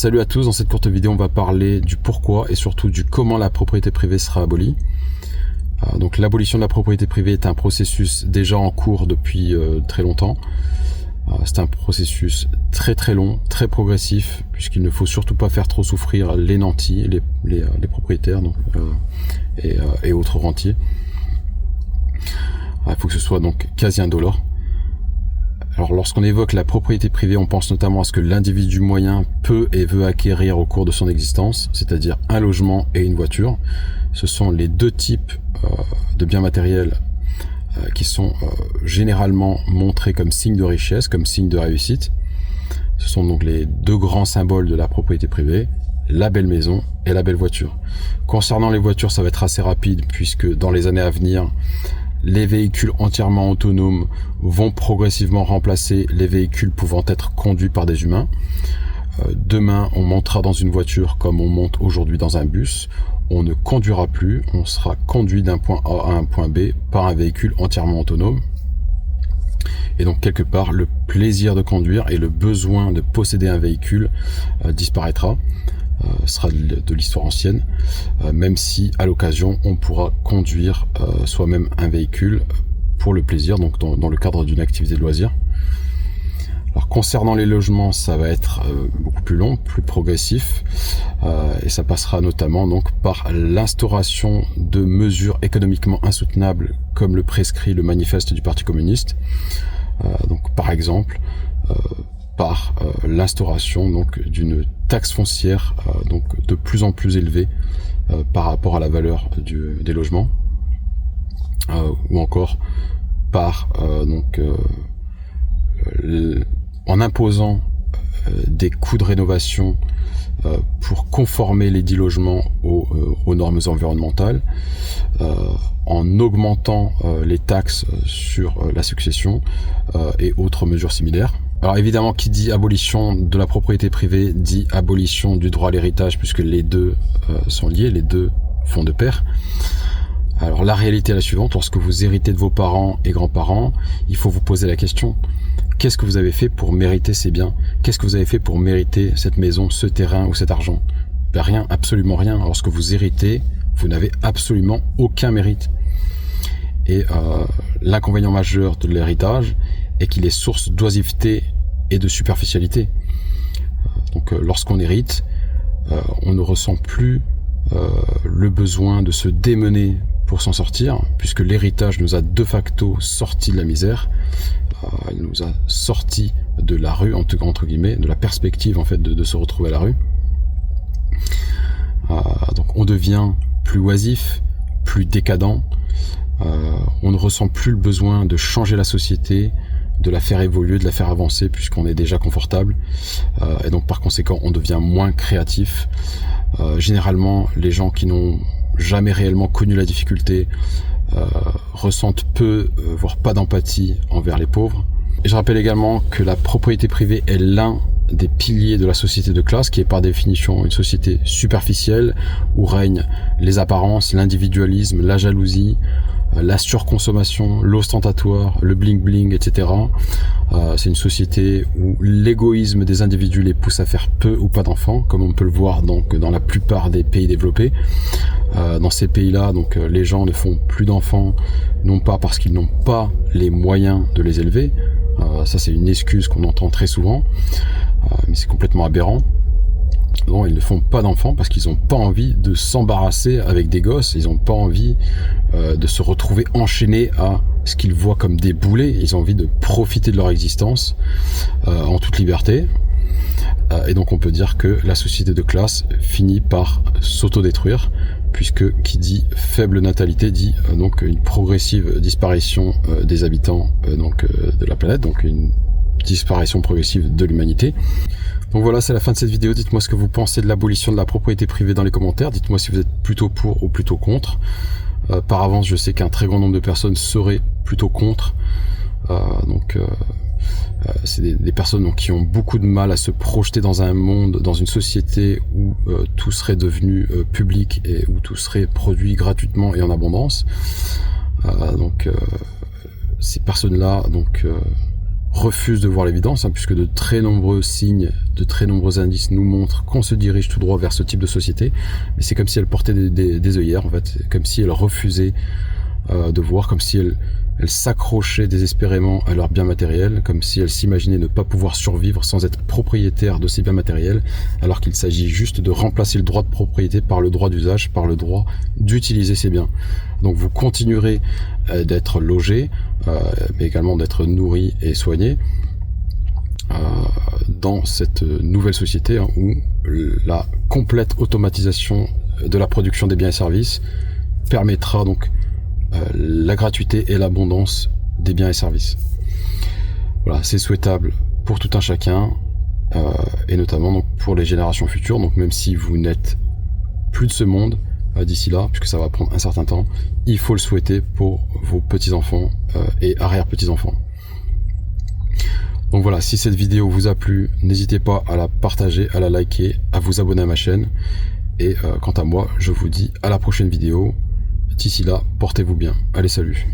Salut à tous, dans cette courte vidéo on va parler du pourquoi et surtout du comment la propriété privée sera abolie. Donc l'abolition de la propriété privée est un processus déjà en cours depuis très longtemps. C'est un processus très long, très progressif, puisqu'il ne faut surtout pas faire trop souffrir les nantis, les propriétaires donc, et autres rentiers. Il faut que ce soit donc quasi indolore. Alors lorsqu'on évoque la propriété privée, on pense notamment à ce que l'individu moyen peut et veut acquérir au cours de son existence, c'est-à-dire un logement et une voiture. Ce sont les deux types de biens matériels qui sont généralement montrés comme signe de richesse, comme signe de réussite. Ce sont donc les deux grands symboles de la propriété privée, la belle maison et la belle voiture. Concernant les voitures, ça va être assez rapide puisque dans les années à venir, les véhicules entièrement autonomes vont progressivement remplacer les véhicules pouvant être conduits par des humains. Demain, on montera dans une voiture comme on monte aujourd'hui dans un bus. On ne conduira plus, on sera conduit d'un point A à un point B par un véhicule entièrement autonome. Et donc quelque part, le plaisir de conduire et le besoin de posséder un véhicule disparaîtra. Sera de l'histoire ancienne, même si à l'occasion on pourra conduire soi-même un véhicule pour le plaisir, donc dans le cadre d'une activité de loisir. Alors concernant les logements, ça va être beaucoup plus long, plus progressif, et ça passera notamment donc par l'instauration de mesures économiquement insoutenables comme le prescrit le manifeste du Parti communiste. Donc par exemple par l'instauration donc d'une taxe foncière donc de plus en plus élevée par rapport à la valeur des logements, ou encore par en imposant des coûts de rénovation pour conformer les dits logements aux normes environnementales, en augmentant les taxes sur la succession et autres mesures similaires. Alors évidemment, qui dit abolition de la propriété privée dit abolition du droit à l'héritage, puisque les deux sont liés, les deux font de pair. Alors la réalité est la suivante: lorsque vous héritez de vos parents et grands-parents, il faut vous poser la question: qu'est-ce que vous avez fait pour mériter ces biens? Qu'est-ce que vous avez fait pour mériter cette maison, ce terrain ou cet argent? Ben rien, absolument rien. Lorsque vous héritez, vous n'avez absolument aucun mérite. Et l'inconvénient majeur de l'héritage est qu'il est source d'oisiveté et de superficialité. Donc lorsqu'on hérite, on ne ressent plus le besoin de se démener pour s'en sortir, puisque l'héritage nous a de facto sorti de la misère, il nous a sorti de la rue, entre guillemets, de la perspective en fait de se retrouver à la rue. Donc on devient plus oisif, plus décadent, on ne ressent plus le besoin de changer la société, de la faire évoluer, de la faire avancer, puisqu'on est déjà confortable, et donc par conséquent on devient moins créatif. Généralement, les gens qui n'ont jamais réellement connu la difficulté ressentent peu, voire pas d'empathie envers les pauvres. Et je rappelle également que la propriété privée est l'un des piliers de la société de classe, qui est par définition une société superficielle où règnent les apparences, l'individualisme, la jalousie, la surconsommation, l'ostentatoire, le bling-bling, etc. C'est une société où l'égoïsme des individus les pousse à faire peu ou pas d'enfants, comme on peut le voir donc dans la plupart des pays développés. Dans ces pays-là, donc les gens ne font plus d'enfants, non pas parce qu'ils n'ont pas les moyens de les élever. Ça, c'est une excuse qu'on entend très souvent, mais c'est complètement aberrant. Non, ils ne font pas d'enfants parce qu'ils n'ont pas envie de s'embarrasser avec des gosses, ils n'ont pas envie de se retrouver enchaînés à ce qu'ils voient comme des boulets. Ils ont envie de profiter de leur existence en toute liberté. Et donc on peut dire que la société de classe finit par s'autodétruire, puisque qui dit faible natalité dit donc une progressive disparition des habitants de la planète, donc une disparition progressive de l'humanité. Donc voilà, c'est la fin de cette vidéo. Dites-moi ce que vous pensez de l'abolition de la propriété privée dans les commentaires. Dites-moi si vous êtes plutôt pour ou plutôt contre. Par avance, je sais qu'un très grand nombre de personnes seraient plutôt contre. C'est des personnes donc, qui ont beaucoup de mal à se projeter dans un monde, dans une société où tout serait devenu public et où tout serait produit gratuitement et en abondance. Ces personnes-là refusent de voir l'évidence, puisque de très nombreux signes, de très nombreux indices nous montrent qu'on se dirige tout droit vers ce type de société. Mais c'est comme si elles portaient des œillères, en fait, comme si elles refusaient de voir, comme si elles s'accrochaient désespérément à leurs biens matériels, comme si elles s'imaginaient ne pas pouvoir survivre sans être propriétaires de ces biens matériels, alors qu'il s'agit juste de remplacer le droit de propriété par le droit d'usage, par le droit d'utiliser ces biens. Donc vous continuerez d'être logé, mais également d'être nourri et soigné dans cette nouvelle société où la complète automatisation de la production des biens et services permettra donc la gratuité et l'abondance des biens et services. Voilà, c'est souhaitable pour tout un chacun, et notamment donc pour les générations futures. Donc même si vous n'êtes plus de ce monde d'ici là, puisque ça va prendre un certain temps, il faut le souhaiter pour vos petits-enfants et arrière-petits-enfants. Donc voilà, si cette vidéo vous a plu, n'hésitez pas à la partager, à la liker, à vous abonner à ma chaîne. Et quant à moi, je vous dis à la prochaine vidéo. D'ici là, portez-vous bien. Allez, salut.